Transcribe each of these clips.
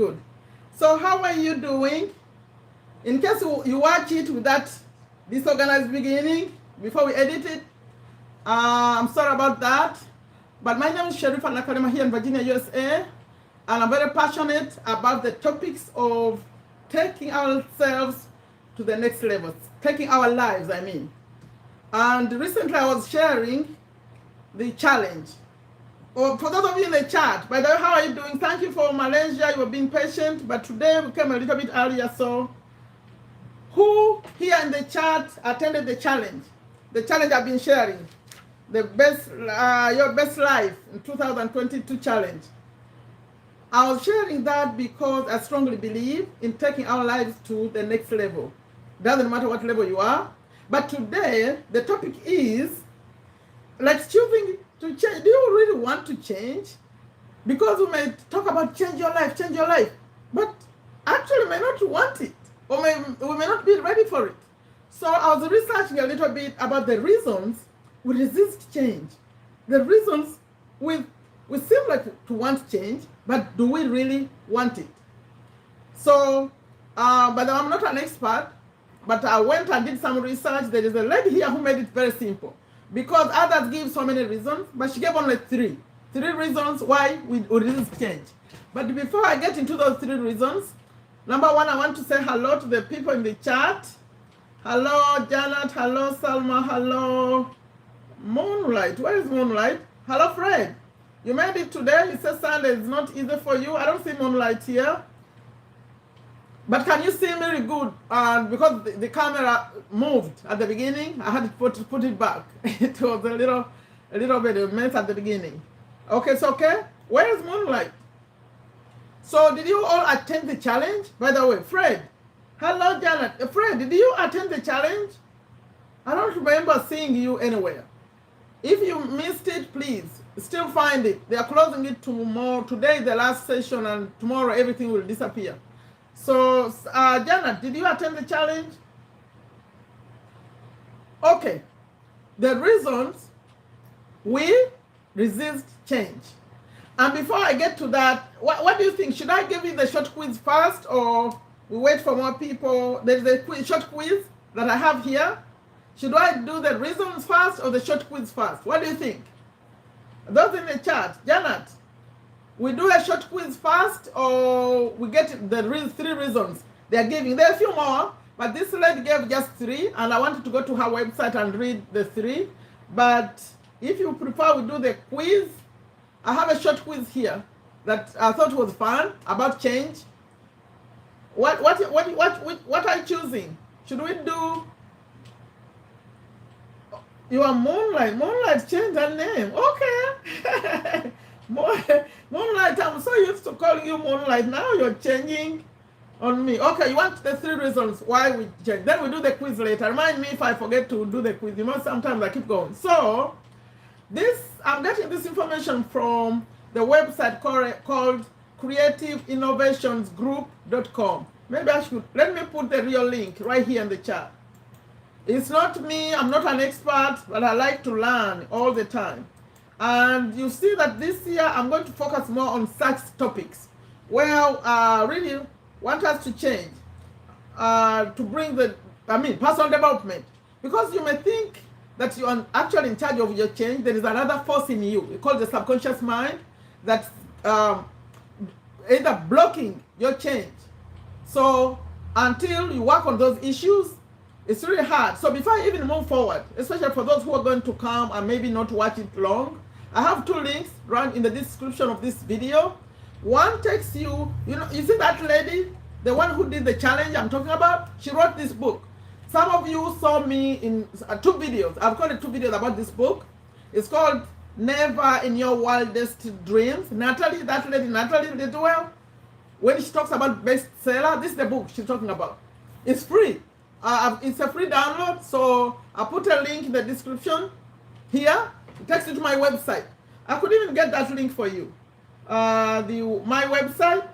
Good. So how are you doing? In case you watch it with that disorganized beginning before we edit it, I'm sorry about that. But my name is Sherifa Nakalema here in Virginia, USA, and I'm very passionate about the topics of taking ourselves to the next level, taking our lives, I mean. And recently I was sharing the challenge. Oh, for those of you in the chat, by the way, how are you doing? Thank you for Malaysia, you were being patient, but today we came a little bit earlier, so who here in the chat attended the challenge? The challenge I've been sharing, the best, your best life in 2022 challenge. I was sharing that because I strongly believe in taking our lives to the next level. Doesn't matter what level you are. But today, the topic is like choosing to change. Do you really want to change? Because we may talk about change your life, but actually may not want it, or we may not be ready for it. So I was researching a little bit about the reasons we resist change. The reasons we seem like to want change, but do we really want it? So, but I'm not an expert, but I went and did some research. There is a lady here who made it very simple, because others give so many reasons, but she gave only three reasons why we resist change. But before I get into those three reasons, number one, I want to say hello to the people in the chat. Hello, Janet. Hello, Salma. Hello, Moonlight. Where is Moonlight? Hello, Fred. You made it today. He says Sunday is not easy for you. I don't see Moonlight here. But can you see me really good? Because the camera moved at the beginning, I had to put it back. It was a little bit of a mess at the beginning. Okay, it's okay. Where is Moonlight? So did you all attend the challenge? By the way, Fred. Hello, Janet. Fred, did you attend the challenge? I don't remember seeing you anywhere. If you missed it, please still find it. They are closing it tomorrow. Today is the last session, and tomorrow everything will disappear. So, Janet, did you attend the challenge? Okay. The reasons we resist change. And before I get to that, what do you think? Should I give you the short quiz first, or we wait for more people? There's a short quiz that I have here. Should I do the reasons first or the short quiz first? What do you think? Those in the chat. Janet, we do a short quiz first, or we get the three reasons they are giving? There are a few more, but this lady gave just three, and I wanted to go to her website and read the three. But if you prefer we do the quiz, I have a short quiz here that I thought was fun about change. What are you choosing? Should we do your Moonlight? Moonlight changed her name. Okay. Moonlight, I'm so used to calling you Moonlight. Now you're changing on me. Okay, you want the three reasons why we change. Then we do the quiz later. Remind me if I forget to do the quiz. You know, sometimes I keep going. So, I'm getting this information from the website called creativeinnovationsgroup.com. Maybe I should, let me put the real link right here in the chat. It's not me, I'm not an expert, but I like to learn all the time. And you see that this year I'm going to focus more on such topics where really want us to change, to bring personal development. Because you may think that you are actually in charge of your change. There is another force in you. We call the subconscious mind that's either blocking your change. So until you work on those issues, it's really hard. So before I even move forward, especially for those who are going to come and maybe not watch it long, I have two links run in the description of this video. One takes you, you see that lady, the one who did the challenge I'm talking about? She wrote this book. Some of you saw me in two videos. I've got two videos about this book. It's called Never in Your Wildest Dreams. That lady, Natalie Ledwell, when she talks about bestseller, this is the book she's talking about. It's free. It's a free download, so I put a link in the description here. It takes you to my website. I could even get that link for you. My website,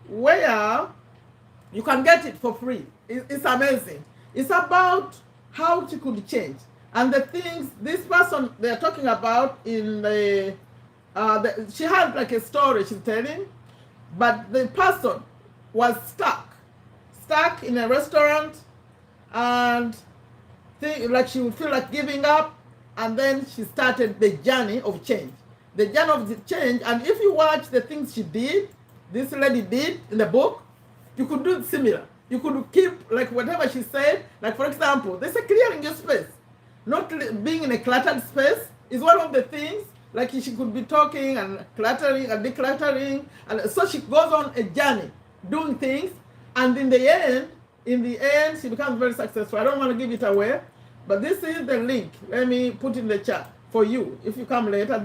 where you can get it for free. It's amazing. It's about how she could change. And the things this person they're talking about in she had like a story she's telling. but the person was stuck in a restaurant, and like she would feel like giving up, and then she started the journey of change. The journey of the change, and if you watch the things she did, this lady did in the book, you could do similar. You could keep like whatever she said. Like for example, there's a clearing your space. Not being in a cluttered space is one of the things. Like she could be talking and cluttering and decluttering, and so she goes on a journey doing things, and in the end, she becomes very successful. I don't want to give it away, but this is the link. Let me put in the chat for you if you come later.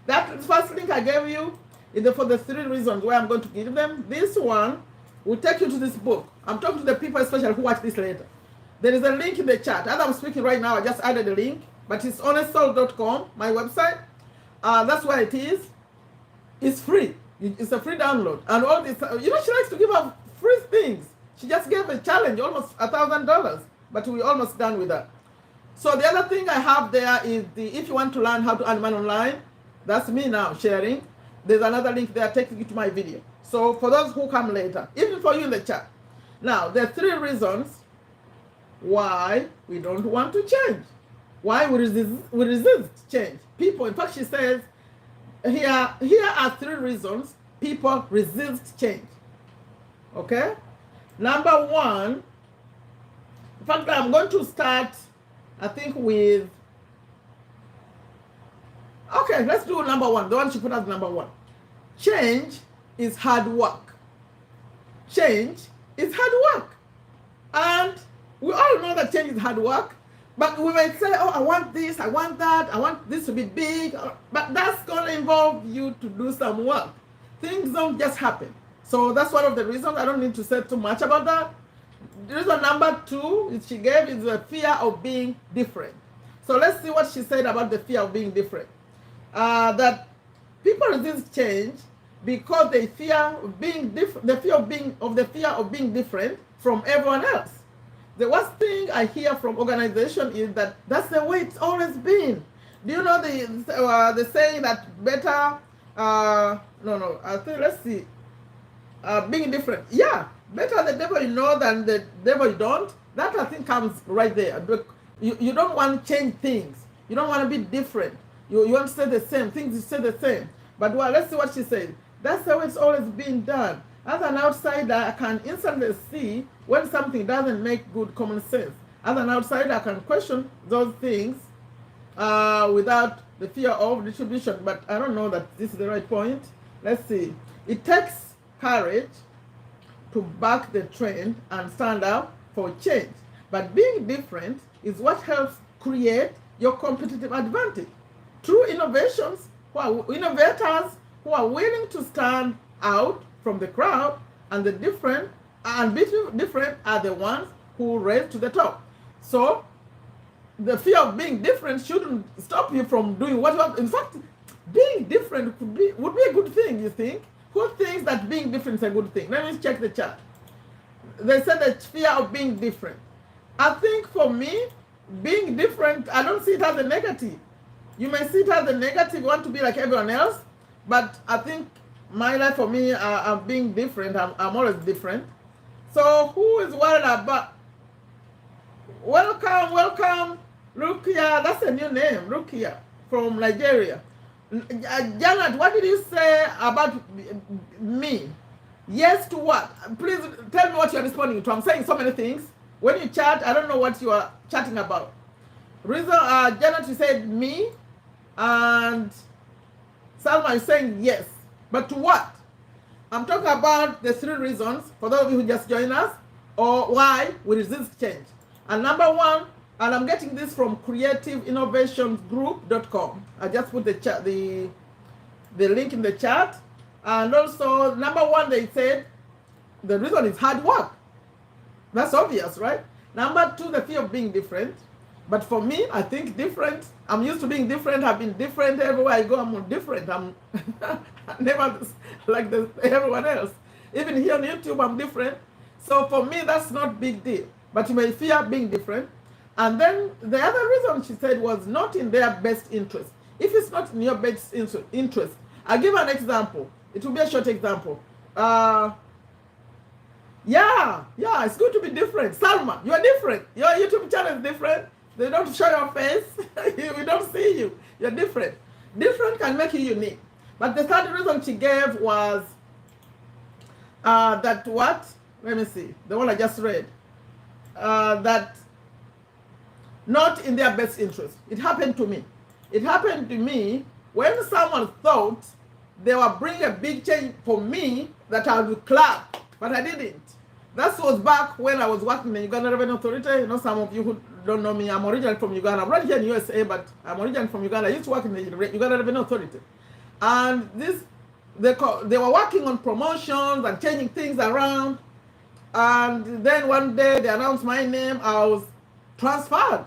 That first link I gave you is for the 3 reasons why I'm going to give them. This one will take you to this book. I'm talking to the people especially who watch this later. There is a link in the chat. As I'm speaking right now, I just added a link, but it's honestsoul.com, my website. That's where it is. It's free. It's a free download. And all this, she likes to give out free things. She just gave a challenge, almost $1,000, but we're almost done with that. So the other thing I have there is if you want to learn how to earn money online, that's me now sharing. There's another link there taking you to my video. So for those who come later, even for you in the chat. Now, there are 3 reasons why we don't want to change. Why we resist change. People, in fact, she says, here are 3 reasons people resist change. Okay? Number 1, in fact, I'm going to start, I think, with, okay, let's do number 1, the one she put as number 1. Change is hard work. Change is hard work. And we all know that change is hard work, but we might say, oh, I want this, I want that, I want this to be big, but that's going to involve you to do some work. Things don't just happen. So that's one of the reasons. I don't need to say too much about that. Reason number 2 she gave is the fear of being different. So let's see what she said about the fear of being different. That people resist change because they fear being different. The fear of being different from everyone else. The worst thing I hear from organization is that that's the way it's always been. Do you know the saying that better? I think let's see. Being different, yeah, better the devil you know than the devil you don't. That I think comes right there. You don't want to change things. You don't want to be different. You want to stay the same. Things stay the same. But let's see what she says. That's the way it's always been done. As an outsider, I can instantly see when something doesn't make good common sense. As an outsider, I can question those things without the fear of distribution. But I don't know that this is the right point. Let's see. It takes courage to back the trend and stand up for change. But being different is what helps create your competitive advantage. True innovators who are willing to stand out from the crowd and be different are the ones who rise to the top. So the fear of being different shouldn't stop you from doing what you want. In fact, being different would be a good thing, you think? Who thinks that being different is a good thing? Let me check the chat. They said that fear of being different. I think for me, being different, I don't see it as a negative. You may see it as a negative, you want to be like everyone else, but I think my life for me, I'm being different. I'm always different. So who is worried about? Welcome, Rukia. That's a new name, Rukia, from Nigeria. Janet, what did you say about me? Yes to what? Please tell me what you're responding to. I'm saying so many things. When you chat, I don't know what you are chatting about. Janet, you said me, and Salma is saying yes. But to what? I'm talking about the 3 reasons, for those of you who just joined us, or why we resist change. And number 1, and I'm getting this from creativeinnovationsgroup.com. I just put the link in the chat. And also, number 1, they said, the reason is hard work. That's obvious, right? Number 2, the fear of being different. But for me, I think different. I'm used to being different. I've been different everywhere I go. I'm different. I'm never like everyone else. Even here on YouTube, I'm different. So for me, that's not big deal. But you may fear being different. And then the other reason she said was not in their best interest. If it's not in your best interest, I'll give an example. It will be a short example. Yeah, it's good to be different. Salma, you are different. Your YouTube channel is different. They don't show your face. We don't see you. You're different. Different can make you unique. But the third reason she gave was that what? Let me see. The one I just read. That not in their best interest. It happened to me. It happened to me when someone thought they were bringing a big change for me that I would clap, but I didn't. That was back when I was working in the Uganda Revenue Authority. You know, some of you who don't know me, I'm originally from Uganda. I'm right here in USA, but I'm originally from Uganda. I used to work in the Uganda Revenue Authority. And they were working on promotions and changing things around. And then one day they announced my name. I was transferred.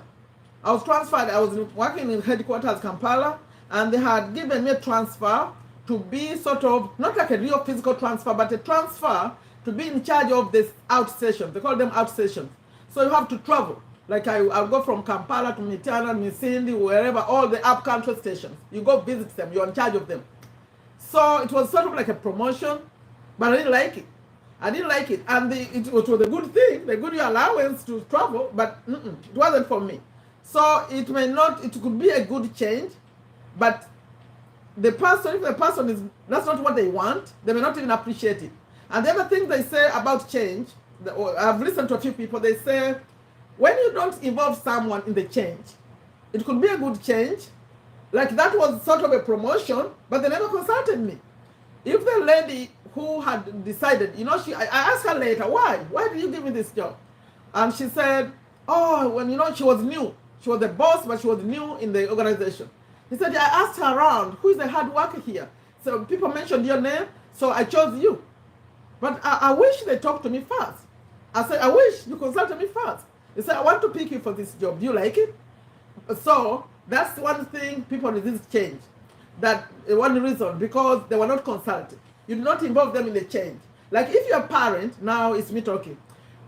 I was working in headquarters, Kampala, and they had given me a transfer to be sort of, not like a real physical transfer, but a transfer to be in charge of this outstation. They call them outstations. So you have to travel. Like I'll go from Kampala to Mitana, Misindi, wherever, all the up-country stations. You go visit them. You're in charge of them. So it was sort of like a promotion, but I didn't like it. And it was a good thing. They give you allowance to travel, but it wasn't for me. So it could be a good change, but if the person is, that's not what they want, they may not even appreciate it. And the other thing they say about change, I've listened to a few people, they say, when you don't involve someone in the change, it could be a good change. Like that was sort of a promotion, but they never consulted me. If the lady who had decided, I asked her later, why did you give me this job? And she said, when she was new. She was the boss, but she was new in the organization. He said, I asked her around, who is the hard worker here? So people mentioned your name, so I chose you. But I wish they talked to me first. I said, I wish you consulted me first. He said, I want to pick you for this job. Do you like it? So that's one thing people resist change. That one reason, because they were not consulted. You do not involve them in the change. Like if you're a parent, now it's me talking.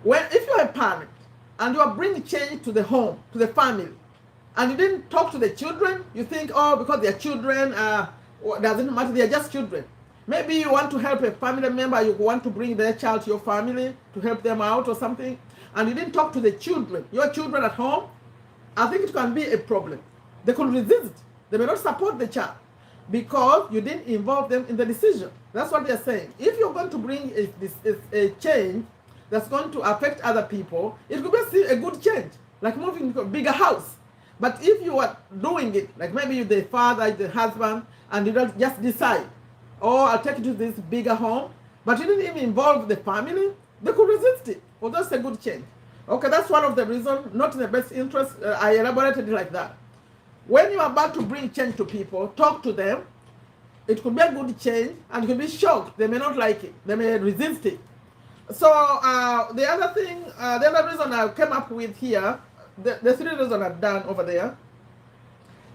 If you're a parent and you are bringing change to the home, to the family, and you didn't talk to the children, you think, because they're children, doesn't matter, they're just children. Maybe you want to help a family member, you want to bring their child to your family to help them out or something, and you didn't talk to the children, your children at home, I think it can be a problem. They could resist. They may not support the child because you didn't involve them in the decision. That's what they're saying. If you're going to bring a change that's going to affect other people, it could be a good change, like moving to a bigger house. But if you are doing it, like maybe you're the father, the husband, and you don't just decide, I'll take you to this bigger home, but you didn't even involve the family, they could resist it. Well, that's a good change. Okay, that's one of the reasons, not in the best interest. I elaborated it like that. When you're about to bring change to people, talk to them. It could be a good change, and you can be shocked. They may not like it. They may resist it. So the other reason I came up with here, the three reasons I've done over there,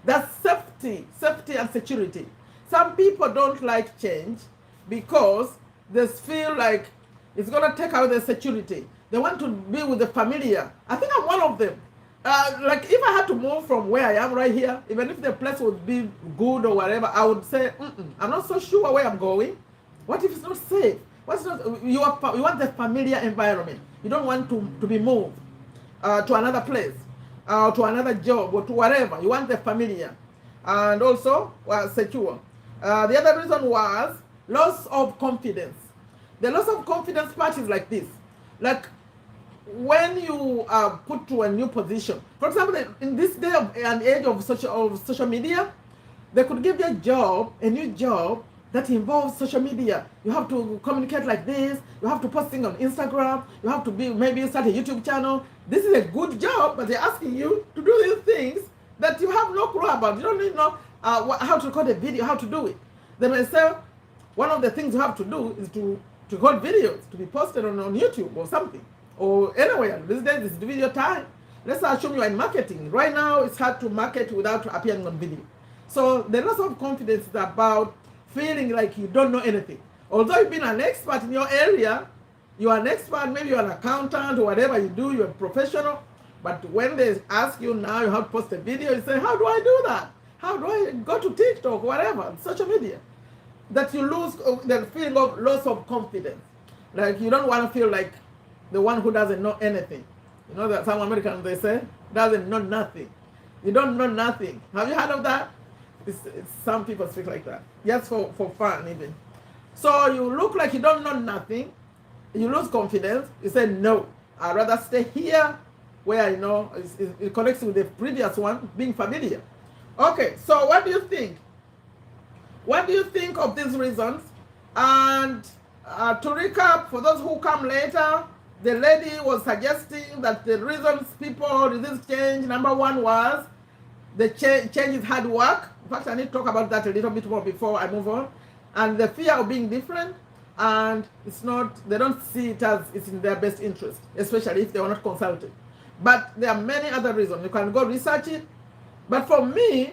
that's safety and security. Some people don't like change because they feel like it's going to take away their security. They want to be with the familiar. I think I'm one of them. Like if I had to move from where I am right here, even if the place would be good or whatever, I would say, I'm not so sure where I'm going. What if it's not safe? You want the familiar environment. You don't want to be moved to another place, to another job, or to whatever. You want the familiar. And also, secure. The other reason was loss of confidence. The loss of confidence part is like this. Like when you are put to a new position, for example, in this day and age of social media, they could give you a new job that involves social media. You have to communicate like this. You have to post things on Instagram. You have to maybe start a YouTube channel. This is a good job, but they're asking you to do these things that you have no clue about. You don't even know how to record a video, how to do it. They may say one of the things you have to do is to record videos to be posted on YouTube or something, or anywhere. These days it's video time. Let's assume you are in marketing. Right now it's hard to market without appearing on video. So the loss of confidence is about feeling like you don't know anything. Although you've been an expert in your area, you are an expert, maybe you're an accountant or whatever you do, you're a professional, but when they ask you now you have to post a video, you say, how do I do that? How do I go to TikTok, whatever, social media? that you lose the feeling of loss of confidence. Like you don't want to feel like the one who doesn't know anything. You know that some Americans, they say, doesn't know nothing. You don't know nothing. Have you heard of that? Some people speak like that. Just for fun even. So you look like you don't know nothing. You lose confidence. You say, no, I'd rather stay here where, you know, it connects with the previous one, being familiar. Okay, so what do you think? What do you think of these reasons? And to recap, for those who come later, the lady was suggesting that the reasons people resist change, number one was the change is hard work. In fact, I need to talk about that a little bit more before I move on. And the fear of being different, and it's not, they don't see it as it's in their best interest, especially if they were not consulted. But there are many other reasons. You can go research it. But for me,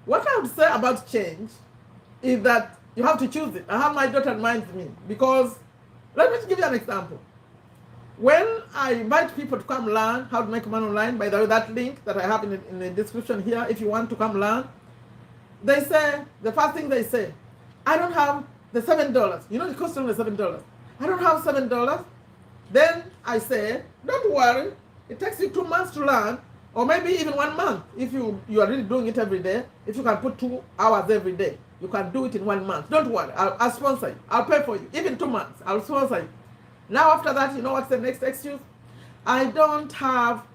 what I would say about change is that you have to choose it. I have my daughter reminds me, because let me give you an example. When I invite people to come learn how to make money online, by the way, that link that I have in the description here, if you want to come learn, they say, the first thing they say, I don't have the $7. You know, it costs only $7. I don't have $7. Then I say, don't worry, it takes you 2 months to learn, or maybe even 1 month. If you are really doing it every day, if you can put 2 hours every day, you can do it in 1 month. Don't worry, I'll sponsor you. I'll pay for you. Even 2 months, I'll sponsor you. Now after that, you know what's the next excuse? I don't have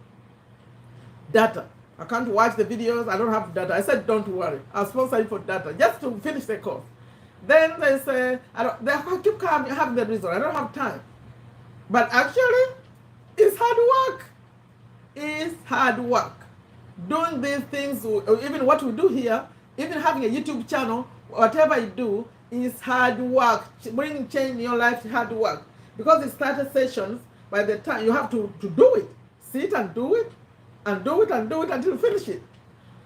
data. I can't watch the videos. I don't have data. I said, don't worry. I'll sponsor you for data just to finish the course. Then they say, they keep having the reason. I don't have time. But actually, it's hard work. It's hard work. Doing these things, or even what we do here, even having a YouTube channel, whatever you do, is hard work. Bringing change in your life is hard work. Because it started sessions, by the time you have to do it. Sit and do it, and do it, and do it until you finish it.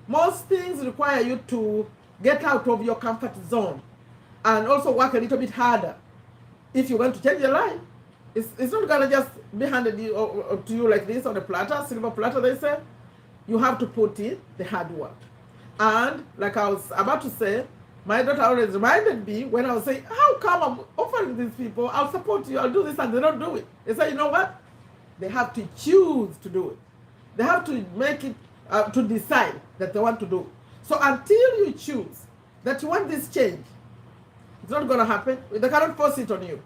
Most things require you to get out of your comfort zone and also work a little bit harder. If you want to change your life, it's not going to just be handed to you like this on a platter, silver platter, they say. You have to put in the hard work. And like I was about to say, my daughter always reminded me when I was saying, how come I'm offering these people, I'll support you, I'll do this, and they don't do it. They say, you know what? They have to choose to do it. They have to make it, to decide that they want to do it. So until you choose that you want this change, it's not going to happen. They cannot force it on you.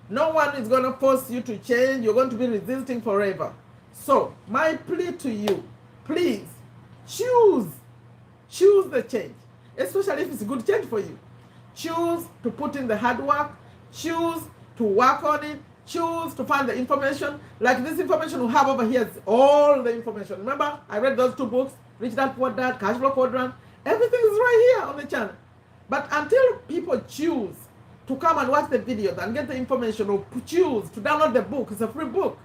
No one is going to force you to change. You're going to be resisting forever. So my plea to you, please choose the change. Especially if it's a good change for you. Choose to put in the hard work. Choose to work on it. Choose to find the information. Like this information we have over here is all the information. Remember, I read those 2 books, Rich Dad Poor Dad, Cash Flow Quadrant. Everything is right here on the channel. But until people choose to come and watch the videos and get the information, or choose to download the book, it's a free book.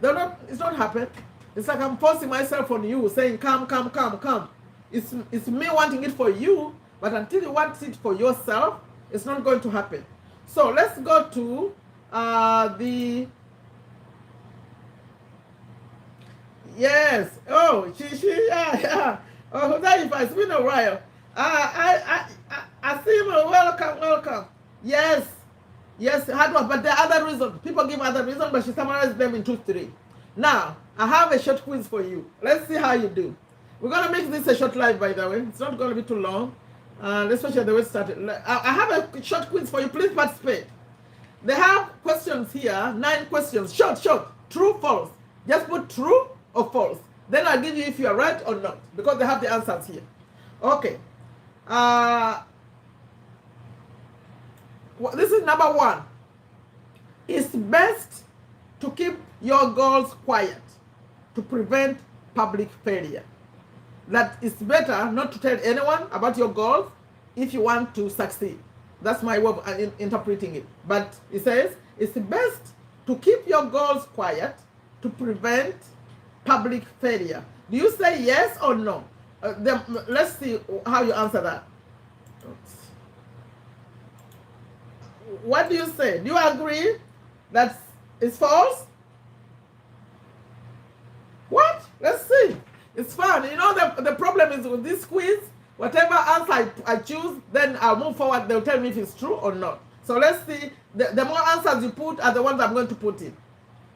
It's not happening. It's like I'm forcing myself on you, saying, come, come, come, come. It's me wanting it for you, but until you want it for yourself, it's not going to happen. So let's go to yes. Oh, yeah. Oh, it's been a while. I see you. Welcome. Yes, hard work. But there are other reasons. People give other reasons, but she summarized them in 2, 3. Now, I have a short quiz for you. Let's see how you do. We're going to make this a short live, by the way. It's not going to be too long. Especially the way it started. I have a short quiz for you. Please participate. They have questions here. 9 questions. Short. True, false. Just put true or false. Then I'll give you if you are right or not. Because they have the answers here. Okay. This is number 1. It's best to keep your goals quiet to prevent public failure. That it's better not to tell anyone about your goals if you want to succeed. That's my way of interpreting it. But it says it's best to keep your goals quiet to prevent public failure. Do you say yes or no? Let's see how you answer that. What do you say? Do you agree that it's false? What? Let's see. It's fun. You know, the problem is with this quiz, Whatever answer I choose, then I'll move forward. They'll tell me if it's true or not. So let's see. The more answers you put are the ones I'm going to put in.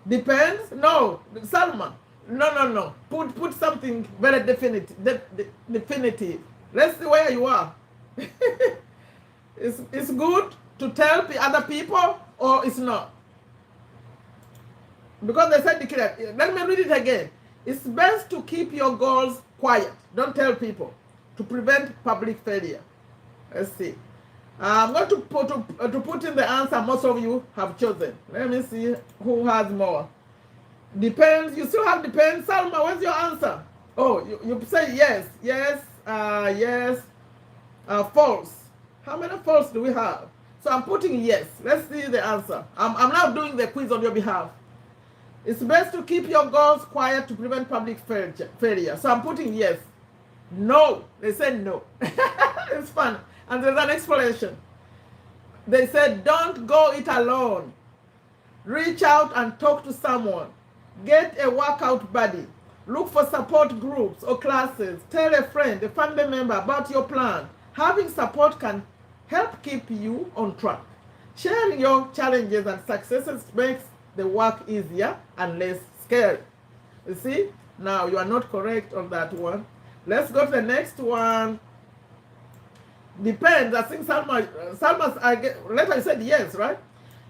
Depends? No. Salma. No. Put something very definitive. Let's see where you are. It's good to tell other people or it's not. Because they said declare. Let me read it again. It's best to keep your goals quiet. Don't tell people to prevent public failure. Let's see. I'm going to put in the answer most of you have chosen. Let me see who has more. Depends. You still have depends. Salma, where's your answer? Oh, you say yes. Yes. False. How many false do we have? So I'm putting yes. Let's see the answer. I'm now doing the quiz on your behalf. It's best to keep your goals quiet to prevent public failure. So I'm putting yes. No. They said no. It's fun. And there's an explanation. They said, don't go it alone. Reach out and talk to someone. Get a workout buddy. Look for support groups or classes. Tell a friend, a family member about your plan. Having support can help keep you on track. Sharing your challenges and successes makes the work easier and less scary. You see? Now, you are not correct on that one. Let's go to the next one. Depends. I think Salma's letter you said yes, right?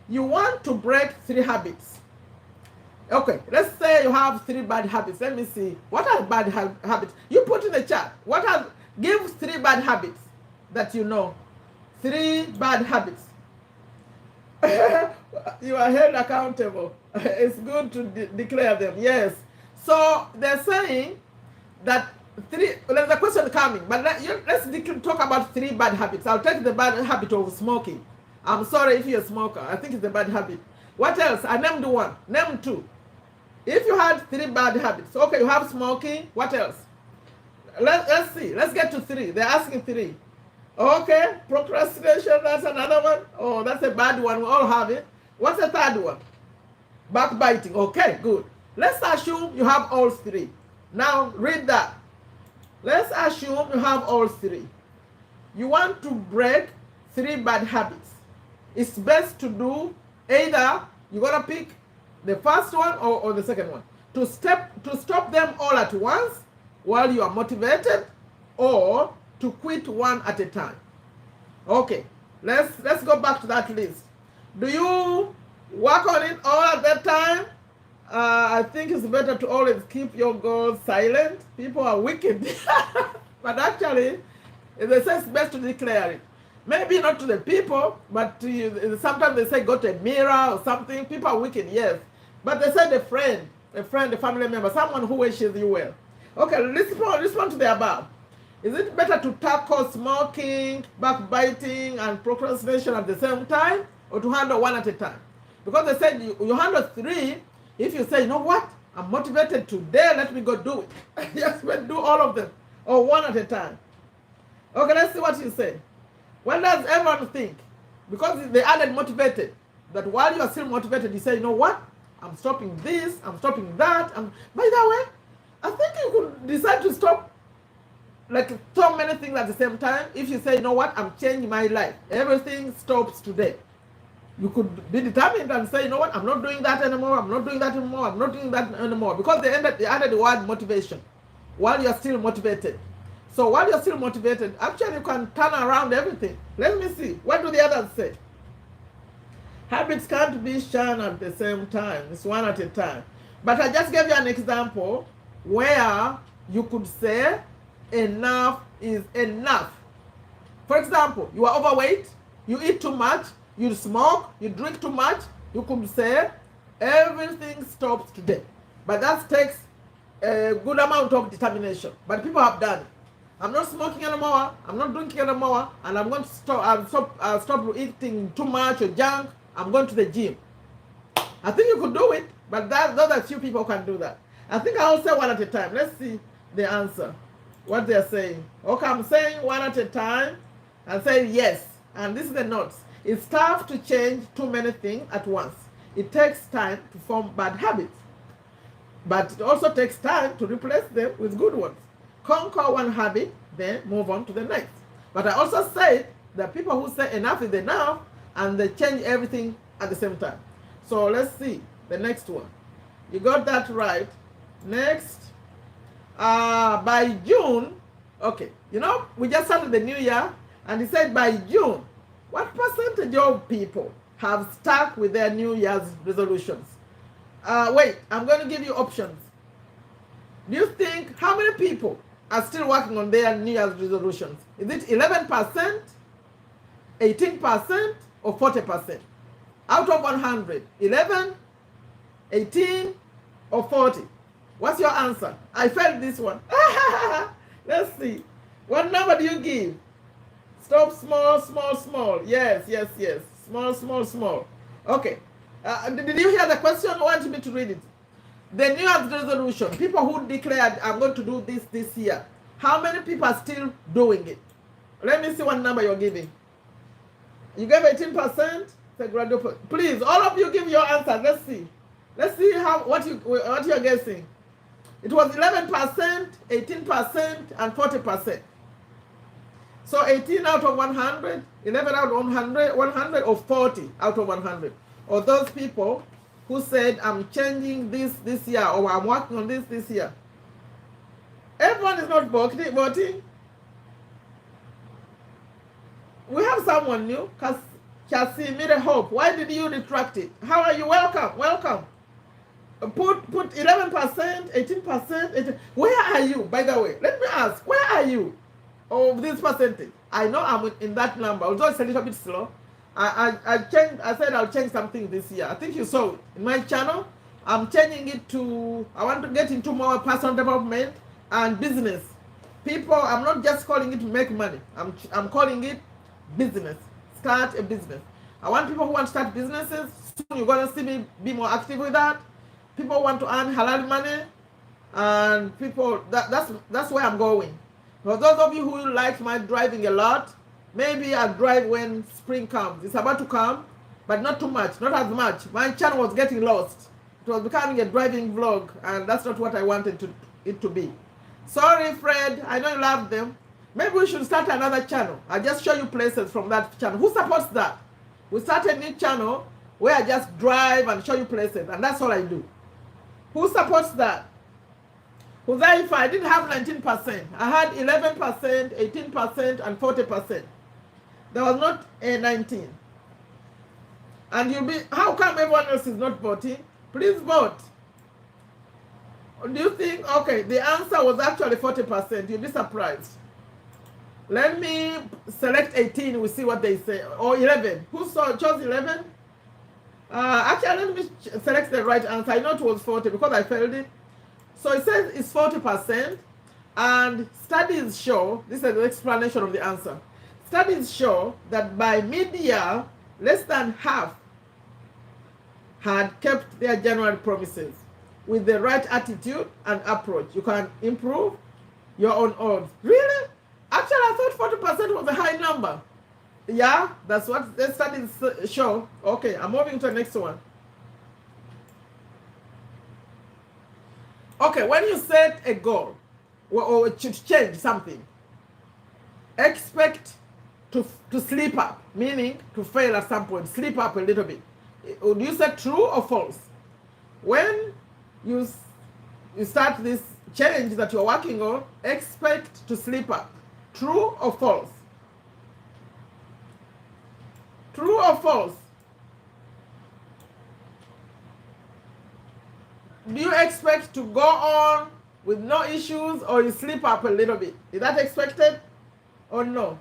You want to break 3 habits. Okay, let's say you have 3 bad habits. Let me see. What are bad habits? You put in the chat. Give 3 bad habits that you know. 3 bad habits. You are held accountable. It's good to declare them. Yes. So they're saying that 3. There's a question coming, but let's talk about 3 bad habits. I'll take the bad habit of smoking. I'm sorry if you're a smoker. I think it's a bad habit. What else? I named 1. Name 2. If you had 3 bad habits, okay, you have smoking. What else? Let's see. Let's get to 3. They're asking 3. Okay, procrastination. That's another one. Oh, that's a bad one. We all have it. What's the 3rd one? Backbiting. Okay, good. Let's assume you have all 3. Now read that. Let's assume you have all 3. You want to break 3 bad habits. It's best to do either you gotta pick the first one or the second one. To stop them all at once while you are motivated, or to quit one at a time. Okay, let's go back to that list. Do you work on it all at that time? I think it's better to always keep your goals silent. People are wicked. But actually, they say it's best to declare it. Maybe not to the people, but sometimes they say go to a mirror or something. People are wicked, yes. But they said a friend, a family member, someone who wishes you well. Okay, respond to the above. Is it better to tackle smoking, backbiting, and procrastination at the same time, or to handle one at a time? Because they said you handle 3. If you say, you know what, I'm motivated today, let me go do it. Yes, but do all of them, or one at a time. Okay, let's see what you say. What does everyone think? Because they added motivated, that while you are still motivated, you say, you know what, I'm stopping this, I'm stopping that. By the way, I think you could decide to stop like so many things at the same time. If you say, you know what, I'm changing my life, everything stops today. You could be determined and say, you know what, I'm not doing that anymore, I'm not doing that anymore, I'm not doing that anymore. Because they added the word motivation while you're still motivated. So while you're still motivated, actually you can turn around everything. Let me see. What do the others say? Habits can't be shunned at the same time. It's one at a time. But I just gave you an example where you could say enough is enough. For example, you are overweight, you eat too much, you smoke, you drink too much. You could say everything stops today. But that takes a good amount of determination. But people have done it. I'm not smoking anymore, I'm not drinking anymore, and I'm going to stop eating too much or junk. I'm going to the gym. I think you could do it, but those are few people who can do that. I think I'll say one at a time. Let's see the answer, what they're saying. Okay, I'm saying one at a time and saying yes. And this is the notes. It's tough to change too many things at once. It takes time to form bad habits, but it also takes time to replace them with good ones. Conquer one habit then move on to the next. But I also said that people who say enough is enough and they change everything at the same time. So let's see the next one. You got that right. Next, by June, okay, you know, we just started the new year, and he said by June, what percentage of people have stuck with their New Year's resolutions? Wait, I'm going to give you options. Do you think, how many people are still working on their New Year's resolutions? Is it 11%, 18%, or 40%? Out of 100, 11, 18, or 40? What's your answer? I felt this one. Let's see. What number do you give? Stop, small, small, small. Yes, yes, yes. Small, small, small. Okay. Did you hear the question? I want me to read it. The New Year's resolution, people who declared, I'm going to do this year. How many people are still doing it? Let me see what number you're giving. You gave 18%? Please, all of you give your answer. Let's see. Let's see what you're guessing. It was 11%, 18%, and 40%. So 18 out of 100, 11 out of 100, or 40 out of 100. Or those people who said, I'm changing this year, or I'm working on this year. Everyone is not voting. We have someone new, Kasimire Hope. Why did you retract it? How are you? Welcome, welcome. Put 11%, 18%. Where are you, by the way? Let me ask, where are you of this percentage? I know I'm in that number, although it's a little bit slow. I said I'll change something this year. I think you saw it in my channel. I'm changing it to, I want to get into more personal development and business. People, I'm not just calling it to make money. I'm calling it business. Start a business. I want people who want to start businesses. Soon you're going to see me be more active with that. People want to earn halal money, and people, that's where I'm going. For those of you who like my driving a lot, maybe I'll drive when spring comes. It's about to come, but not too much, not as much. My channel was getting lost. It was becoming a driving vlog, and that's not what I wanted it to be. Sorry, Fred, I know you love them. Maybe we should start another channel. I'll just show you places from that channel. Who supports that? We start a new channel where I just drive and show you places, and that's all I do. Who supports that? Huzaifa, I didn't have 19%. I had 11%, 18%, and 40%. There was not a 19. And you'll be, how come everyone else is not voting? Please vote. Do you think, okay, the answer was actually 40%. You'll be surprised. Let me select 18. We'll see what they say. Or 11. Who chose 11? Actually, let me select the right answer. I know it was 40 because I failed it. So it says it's 40%. And studies show, this is the explanation of the answer. Studies show that by mid-year, less than half had kept their January promises. With the right attitude and approach, you can improve your own odds. Really? Actually, I thought 40% was a high number. Yeah, that's what the studies show. Okay, I'm moving to the next one. Okay, when you set a goal or to change something, expect to slip up, meaning to fail at some point, slip up a little bit. Do you say true or false? When you start this change that you're working on, expect to slip up. True or false? True or false? Do you expect to go on with no issues, or you slip up a little bit? Is that expected or no?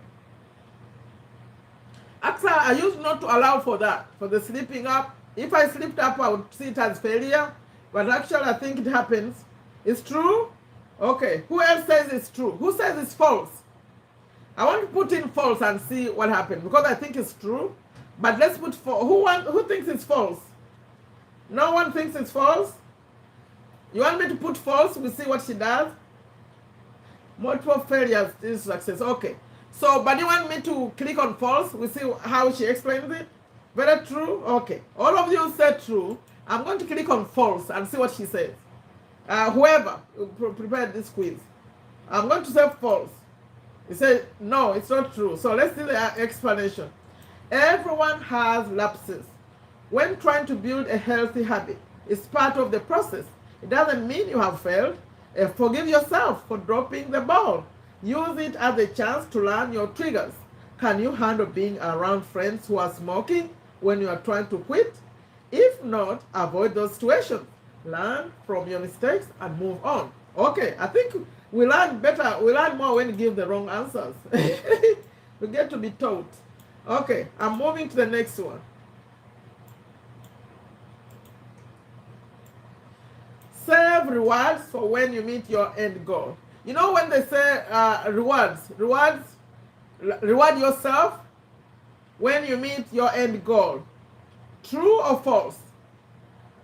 Actually, I used not to allow for that, for the slipping up. If I slipped up, I would see it as failure. But actually, I think it happens. It's true? Okay. Who else says it's true? Who says it's false? I want to put in false and see what happens, because I think it's true. But let's put false. Who thinks it's false? No one thinks it's false? You want me to put false? We'll see what she does. Multiple failures is success. Okay. So, but you want me to click on false? We'll see how she explains it. Very true? Okay. All of you said true. I'm going to click on false and see what she says. Whoever prepared this quiz, I'm going to say false. He said, no, it's not true. So let's see the explanation. Everyone has lapses. When trying to build a healthy habit, it's part of the process. It doesn't mean you have failed. Forgive yourself for dropping the ball. Use it as a chance to learn your triggers. Can you handle being around friends who are smoking when you are trying to quit? If not, avoid those situations. Learn from your mistakes and move on. Okay, I think we learn better. We learn more when we give the wrong answers. We get to be taught. Okay, I'm moving to the next one. Save rewards for when you meet your end goal. You know when they say reward yourself when you meet your end goal. True or false?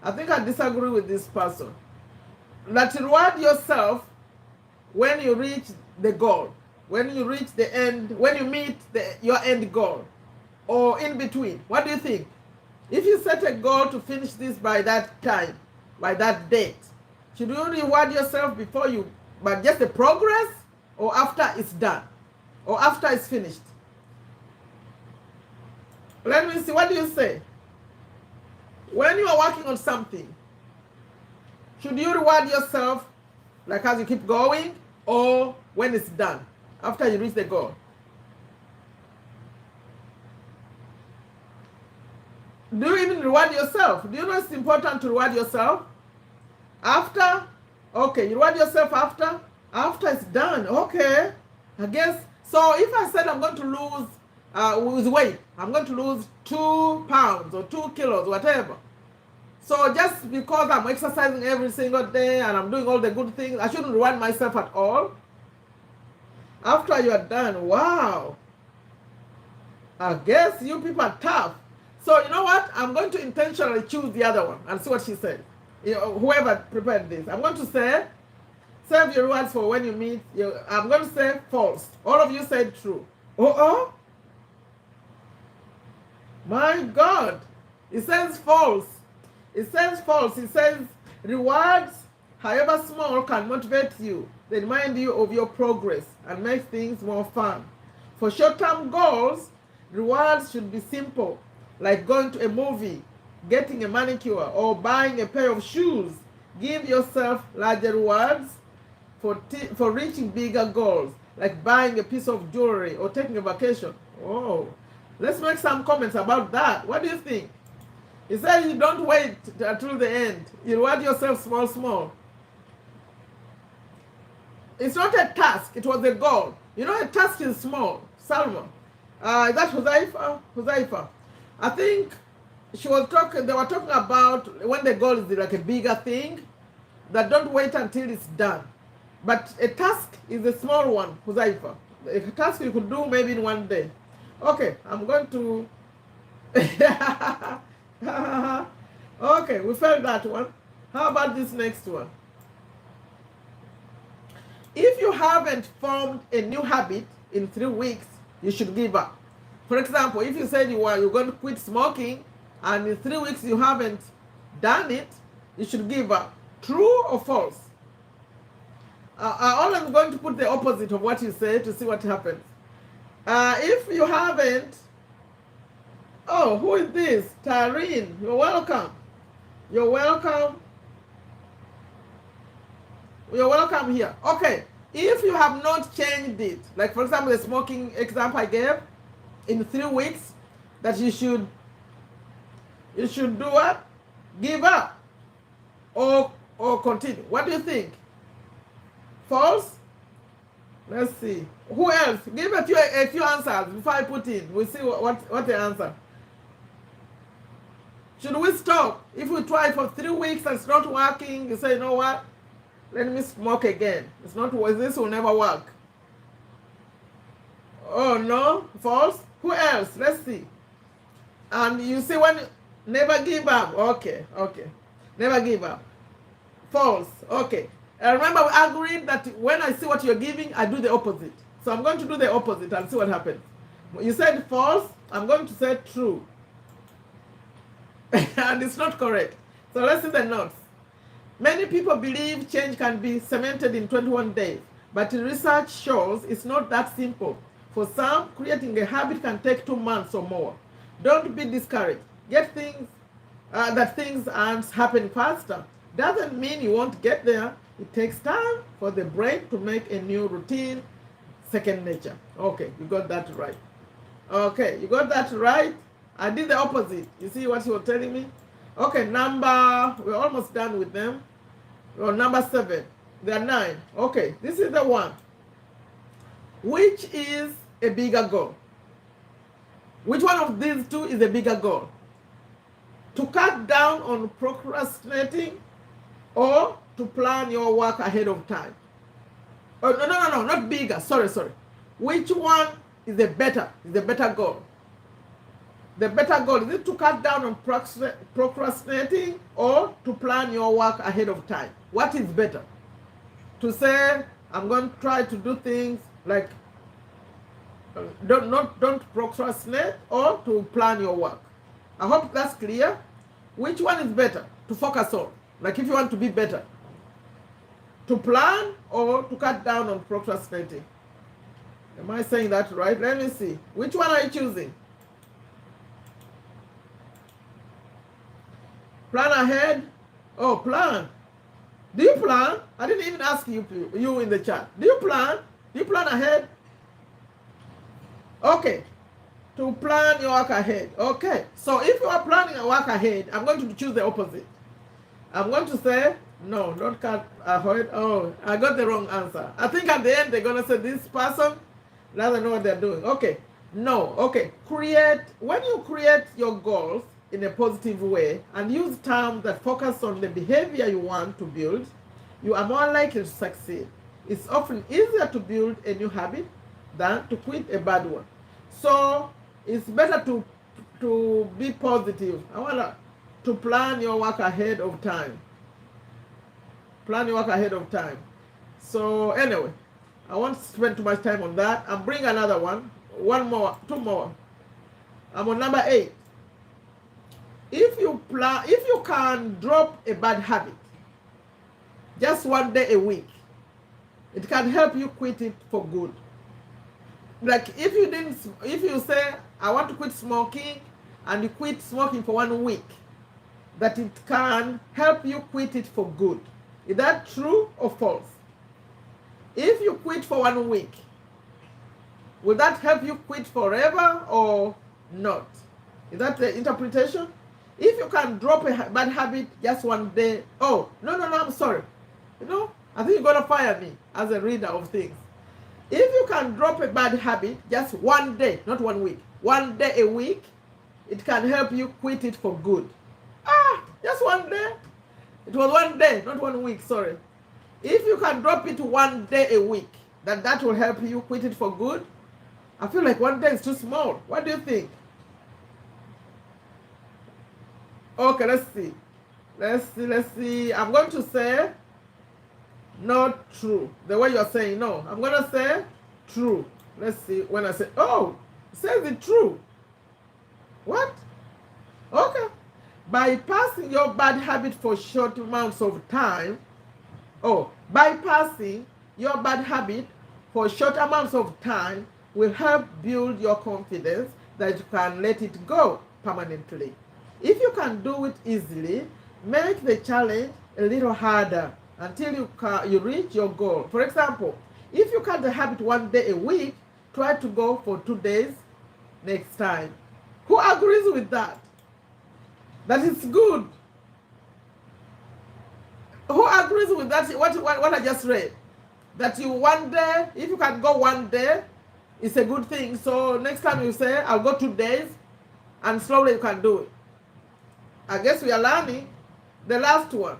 I think I disagree with this person. That reward yourself when you reach the goal, when you reach the end, when you meet your end goal, or in between. What do you think? If you set a goal to finish this by that time, by that date, should you reward yourself before you, but just the progress, or after it's done, or after it's finished? Let me see, what do you say? When you are working on something, should you reward yourself like as you keep going, or when it's done, after you reach the goal? Do you even reward yourself? Do you know it's important to reward yourself? After? Okay, you reward yourself after? After it's done, okay. I guess, so if I said I'm going to lose weight, I'm going to lose 2 pounds or 2 kilos, whatever. So just because I'm exercising every single day and I'm doing all the good things, I shouldn't reward myself at all? After you are done, wow. I guess you people are tough. So you know what? I'm going to intentionally choose the other one and see what she said. You know, whoever prepared this. I'm going to say, save your rewards for when you meet. I'm going to say false. All of you said true. Oh, my God. It says false. It says false. It says rewards, however small, can motivate you. They remind you of your progress and make things more fun. For short-term goals, rewards should be simple, like going to a movie, getting a manicure, or buying a pair of shoes. Give yourself larger rewards for reaching bigger goals, like buying a piece of jewelry or taking a vacation. Oh, let's make some comments about that. What do you think? He said you don't wait until the end. You reward yourself small, small. It's not a task. It was a goal. You know, a task is small. Salma. Is that Huzaifa? Huzaifa. I think they were talking about when the goal is like a bigger thing, that don't wait until it's done. But a task is a small one, Huzaifa. A task you could do maybe in one day. Okay, I'm going to... Okay, we felt that one. How about this next one? If you haven't formed a new habit in 3 weeks, you should give up. For example, if you said you're going to quit smoking and in 3 weeks you haven't done it, you should give up. True or false? I'm going to put the opposite of what you said to see what happens. If you haven't... Oh, who is this? Tareen, you're welcome. You're welcome. You're welcome here. Okay, if you have not changed it, like for example, the smoking example I gave, in 3 weeks, that you should do what? Give up or continue. What do you think? False? Let's see. Who else? Give a few answers before I put in. We'll see what the answer. Should we stop? If we try for 3 weeks and it's not working, you say, you know what? Let me smoke again. It's not, this will never work. Oh, no? False? Who else? Let's see. And you see when, never give up. Okay. Never give up. False. Okay. Remember we agreed that when I see what you're giving, I do the opposite. So I'm going to do the opposite and see what happens. You said false. I'm going to say true. And it's not correct. So let's see the notes. Many people believe change can be cemented in 21 days, But research shows it's not that simple. For some, creating a habit can take 2 months or more. Don't be discouraged. Get things that things aren't happening faster. Doesn't mean you won't get there. It takes time for the brain to make a new routine second nature. Okay, you got that right. Okay, you got that right. I did the opposite. You see what you were telling me? Okay, we're almost done with them. Well, number 7. There are 9. Okay, this is the one. Which is a bigger goal? Which one of these two is a bigger goal? To cut down on procrastinating or to plan your work ahead of time? Oh, no, not bigger. Sorry. Which one is the better goal? The better goal, is it to cut down on procrastinating or to plan your work ahead of time? What is better? To say, I'm going to try to do things like don't procrastinate, or to plan your work? I hope that's clear. Which one is better to focus on? Like if you want to be better, to plan or to cut down on procrastinating? Am I saying that right? Let me see. Which one are you choosing? Plan ahead? Oh, plan. Do you plan? I didn't even ask you in the chat. Do you plan? Do you plan ahead? Okay. To plan your work ahead. Okay. So if you are planning a work ahead, I'm going to choose the opposite. I'm going to say, no, don't cut ahead. Oh, I got the wrong answer. I think at the end they're going to say this person doesn't know what they're doing. Okay. No. Okay. When you create your goals in a positive way and use terms that focus on the behavior you want to build, you are more likely to succeed. It's often easier to build a new habit than to quit a bad one. So it's better to be positive. I want to plan your work ahead of time. Plan your work ahead of time. So anyway, I won't spend too much time on that. I'll bring another one. Two more. I'm on number 8. If you can drop a bad habit just one day a week, it can help you quit it for good. Like if you say, I want to quit smoking, and you quit smoking for 1 week, that it can help you quit it for good. Is that true or false? If you quit for 1 week, will that help you quit forever or not? Is that the interpretation? If you can drop a bad habit just one day, oh, no, I'm sorry. I think you're going to fire me as a reader of things. If you can drop a bad habit just one day, not 1 week, 1 day a week, it can help you quit it for good. Just one day. It was 1 day, not 1 week, sorry. If you can drop it 1 day a week, that will help you quit it for good. I feel like 1 day is too small. What do you think? Okay, let's see. I'm going to say not true. The way you're saying no. I'm going to say true. Let's see. When I say, oh, it says it true. What? Okay. Bypassing your bad habit for short amounts of time. Oh, bypassing your bad habit for short amounts of time will help build your confidence that you can let it go permanently. If you can do it easily, make the challenge a little harder until you reach your goal. For example, if you cut the habit 1 day a week, try to go for 2 days next time. Who agrees with that? That is good. Who agrees with that? What I just read? That you 1 day, if you can go 1 day, it's a good thing. So next time you say, I'll go 2 days, and slowly you can do it. I guess we are learning. The last one.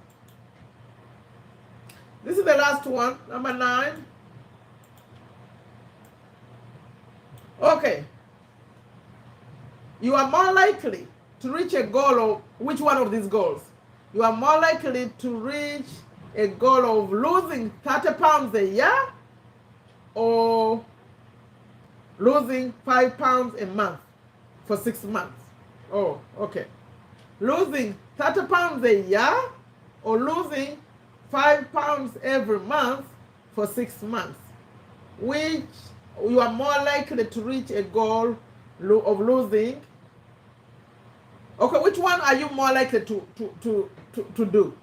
This is the last one, number 9. Okay. You are more likely to reach a goal of which one of these goals? You are more likely to reach a goal of losing 30 pounds a year or losing 5 pounds a month for 6 months. Oh, okay. Losing 30 pounds a year or losing 5 pounds every month for 6 months. which you are more likely to reach a goal of losing. Okay, which one are you more likely to do?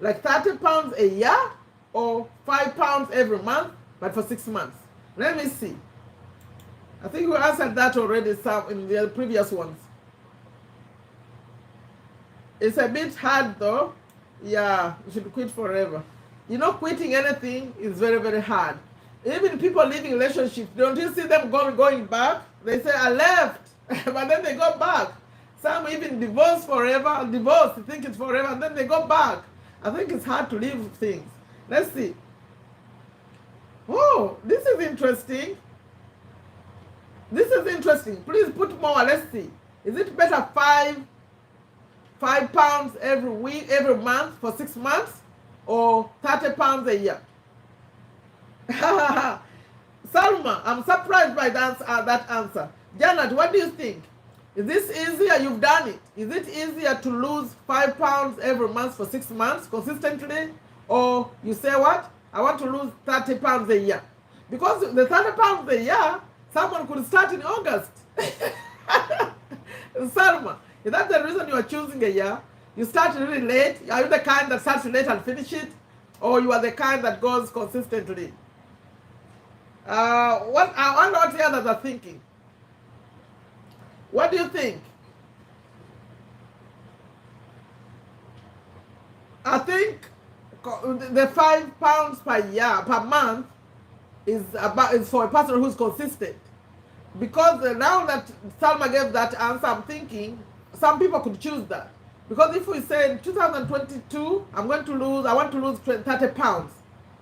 Like 30 pounds a year or 5 pounds every month, but for 6 months? Let me see. I think we answered that already some in the previous ones. It's a bit hard though. Yeah, you should quit forever. You know, quitting anything is very, very hard. Even people leaving relationships, don't you see them going back? They say, I left, but then they go back. Some even divorce forever, divorce, they think it's forever, and then they go back. I think it's hard to leave things. Let's see. Oh, this is interesting. This is interesting. Please put more. Let's see. Is it better 5 pounds every week, every month for 6 months, or 30 pounds a year? Salma, I'm surprised by that answer. Janet, what do you think? Is this easier? You've done it. Is it easier to lose 5 pounds every month for 6 months consistently? Or you say what? I want to lose 30 pounds a year. Because the 30 pounds a year, someone could start in August. Salma, is that the reason you are choosing a year? You start really late? Are you the kind that starts late and finish it? Or you are the kind that goes consistently? I wonder what the others are thinking. What do you think? I think the 5 pounds per month is for a person who's consistent. Because now that Salma gave that answer, I'm thinking some people could choose that. Because if we say in 2022, I want to lose 30 pounds.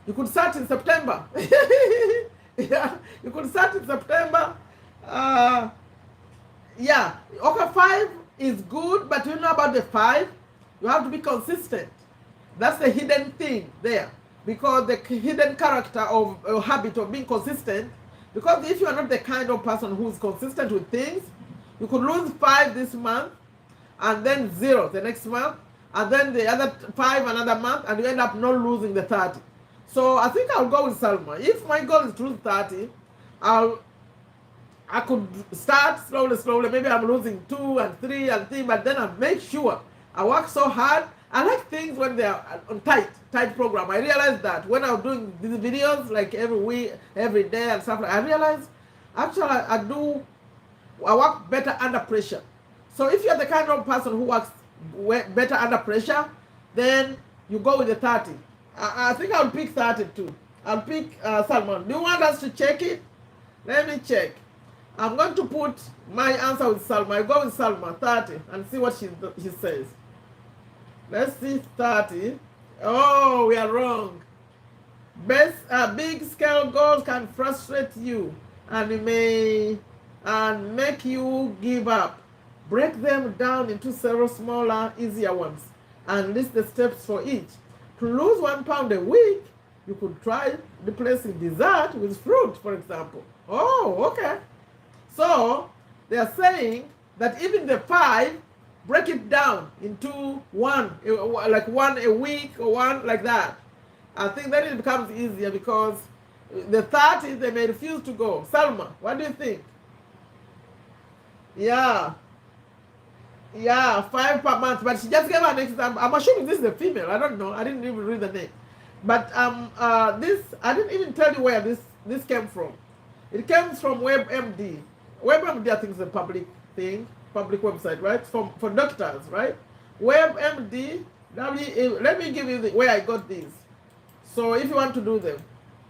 You could start in September. Yeah, you could start in September. Yeah, okay, 5 is good, but you know about the 5, you have to be consistent. That's the hidden thing there. Because the hidden character of habit of being consistent, because if you are not the kind of person who's consistent with things, you could lose 5 this month, and then 0 the next month, and then the other 5 another month, and you end up not losing the 30. So I think I'll go with Salma. If my goal is to lose 30, I could start slowly. Maybe I'm losing 2 and 3 and 3, but then I make sure I work so hard. I like things when they're on tight program. I realized that when I was doing these videos, like every week, every day and stuff, I realized actually I work better under pressure. So if you're the kind of person who works better under pressure, then you go with the 30. I think I'll pick 30 too. I'll pick Salmon. Do you want us to check it? Let me check. I'm going to put my answer with Salma. I go with Salma, 30, and see what she says. Let's see, 30. Oh, we are wrong. Big scale goals can frustrate you and make you give up. Break them down into several smaller, easier ones and list the steps for each. To lose 1 pound a week, you could try replacing dessert with fruit, for example. Oh, okay. So they are saying that even the 5, break it down into 1, like 1 a week or 1 like that. I think then it becomes easier because the 30 they may refuse to go. Salma, what do you think? Yeah, 5 per month, but she just gave an example. I'm assuming this is a female. I don't know. I didn't even read the name. But this, I didn't even tell you where this came from. It comes from WebMD. WebMD, I think, is a public thing, public website, right? For doctors, right? WebMD. Let me give you where I got these. So if you want to do them,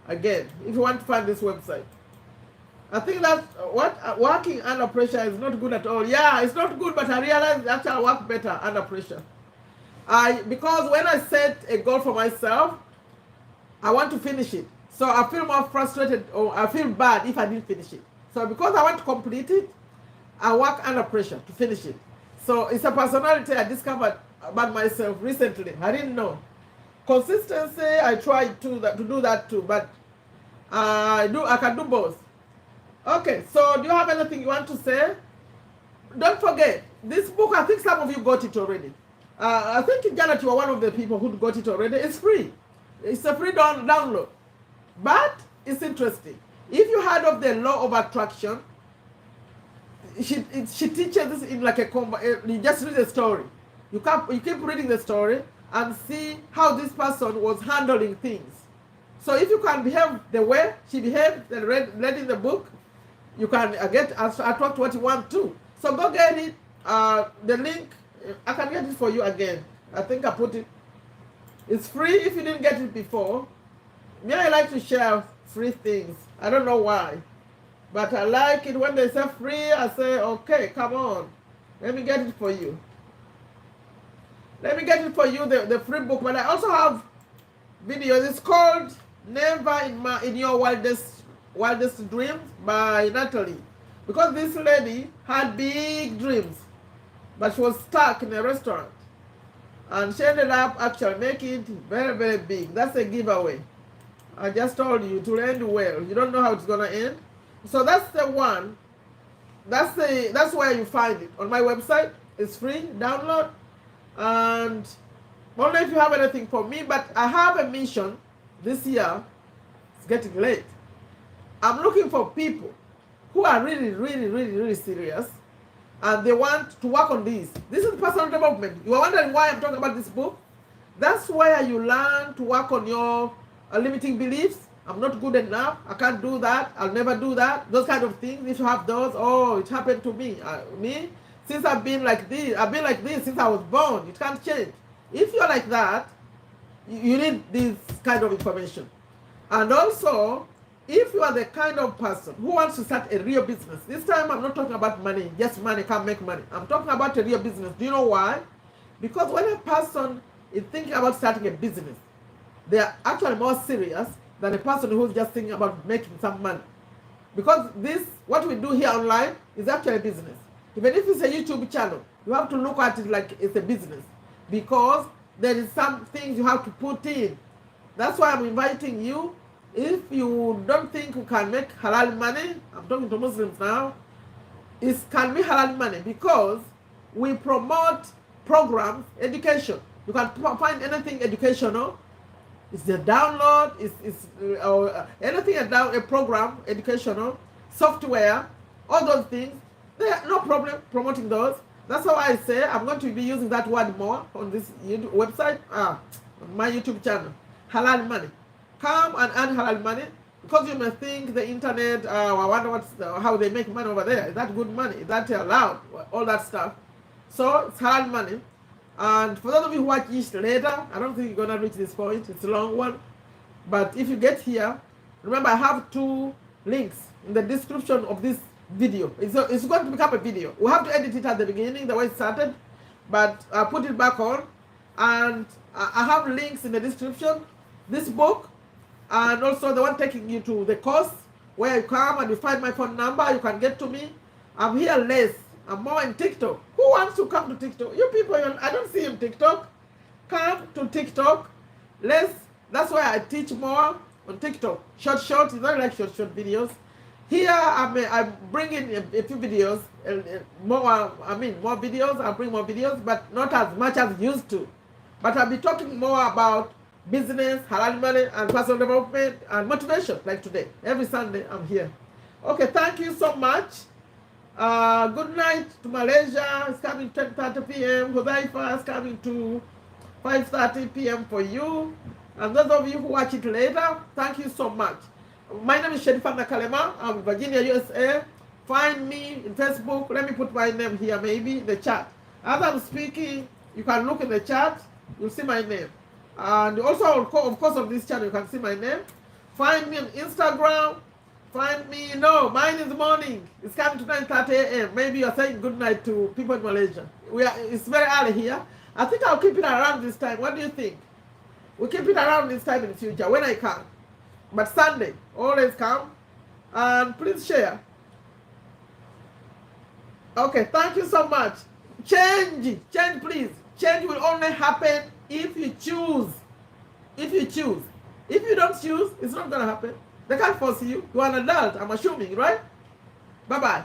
again, if you want to find this website, I think that working under pressure is not good at all. Yeah, it's not good, but I realized actually I work better under pressure. Because when I set a goal for myself, I want to finish it. So I feel more frustrated or I feel bad if I didn't finish it. So because I want to complete it, I work under pressure to finish it. So it's a personality I discovered about myself recently. I didn't know. Consistency, I try to do that too, but I can do both. Okay, so do you have anything you want to say? Don't forget, this book, I think some of you got it already. I think, Janet, you are one of the people who got it already. It's free. It's a free download. But it's interesting. If you heard of the law of attraction, she teaches this in like a you just read the story. You keep reading the story and see how this person was handling things. So if you can behave the way she behaved and read in the book, you can attract what you want to. So go get it. The link, I can get it for you again. I think I put it. It's free if you didn't get it before. Me, I like to share free things. I don't know why. But I like it when they say free, I say, okay, come on. Let me get it for you. Let me get it for you, the free book. But I also have videos. It's called Never in Your Wildest Dreams by Natalie. Because this lady had big dreams, but she was stuck in a restaurant. And she ended up actually making it very, very big. That's a giveaway. I just told you to end well. You don't know how it's gonna end. So that's the one. That's where you find it. On my website. It's free, download. And only if you have anything for me, but I have a mission this year. It's getting late. I'm looking for people who are really, really, really, really serious and they want to work on this. This is personal development. You are wondering why I'm talking about this book? That's where you learn to work on your limiting beliefs. I'm not good enough. I can't do that. I'll never do that. Those kind of things. If you have those, oh, it happened to me. Since I've been like this since I was born. It can't change. If you're like that, you need this kind of information. And also, if you are the kind of person who wants to start a real business, this time I'm not talking about money, just money can't make money. I'm talking about a real business. Do you know why? Because when a person is thinking about starting a business, they are actually more serious than a person who's just thinking about making some money. Because what we do here online is actually a business. Even if it's a YouTube channel, you have to look at it like it's a business. Because there is some things you have to put in. That's why I'm inviting you. If you don't think you can make halal money, I'm talking to Muslims now, it can be halal money because we promote programs, education. You can find anything educational. It's the download, anything a program, educational, software, all those things. There are no problem promoting those. That's how I say I'm going to be using that word more on this YouTube website, on my YouTube channel. Halal money. Come and earn halal money because you may think the internet, I wonder how they make money over there. Is that good money? Is that allowed? All that stuff. So it's halal money. And for those of you who watch this later, I don't think you're going to reach this point. It's a long one. But if you get here, remember I have 2 links in the description of this video. It's going to become a video. We have to edit it at the beginning, the way it started. But I put it back on. And I have links in the description. This book. And also the one taking you to the course where you come and you find my phone number. You can get to me. I'm here less. I'm more in TikTok. Who wants to come to TikTok? You people, I don't see you in TikTok. Come to TikTok. That's why I teach more on TikTok. Short, it's not like short videos. Here I'm bringing a few videos, more videos. I'll bring more videos, but not as much as used to. But I'll be talking more about business, halal money, and personal development and motivation like today. Every Sunday I'm here. Okay, thank you so much. Good night to Malaysia. It's coming 10:30 p.m. Hudhaifa is coming to 5:30 p.m. for you. And those of you who watch it later, thank you so much. My name is Sherifa Nakalema. I'm in Virginia, USA. Find me in Facebook. Let me put my name here, maybe in the chat. As I'm speaking, you can look in the chat. You'll see my name. And also, of course, on this channel, you can see my name. Find me on Instagram. Find me. No, mine is morning. It's coming to 9:30 a.m. Maybe you're saying good night to people in Malaysia. It's very early here. I think I'll keep it around this time. What do you think? We'll keep it around this time in the future when I can. But Sunday, always come. And please share. Okay, thank you so much. Change, please. Change will only happen if you choose. If you choose. If you don't choose, it's not going to happen. They can't force you. You are an adult, I'm assuming, right? Bye-bye.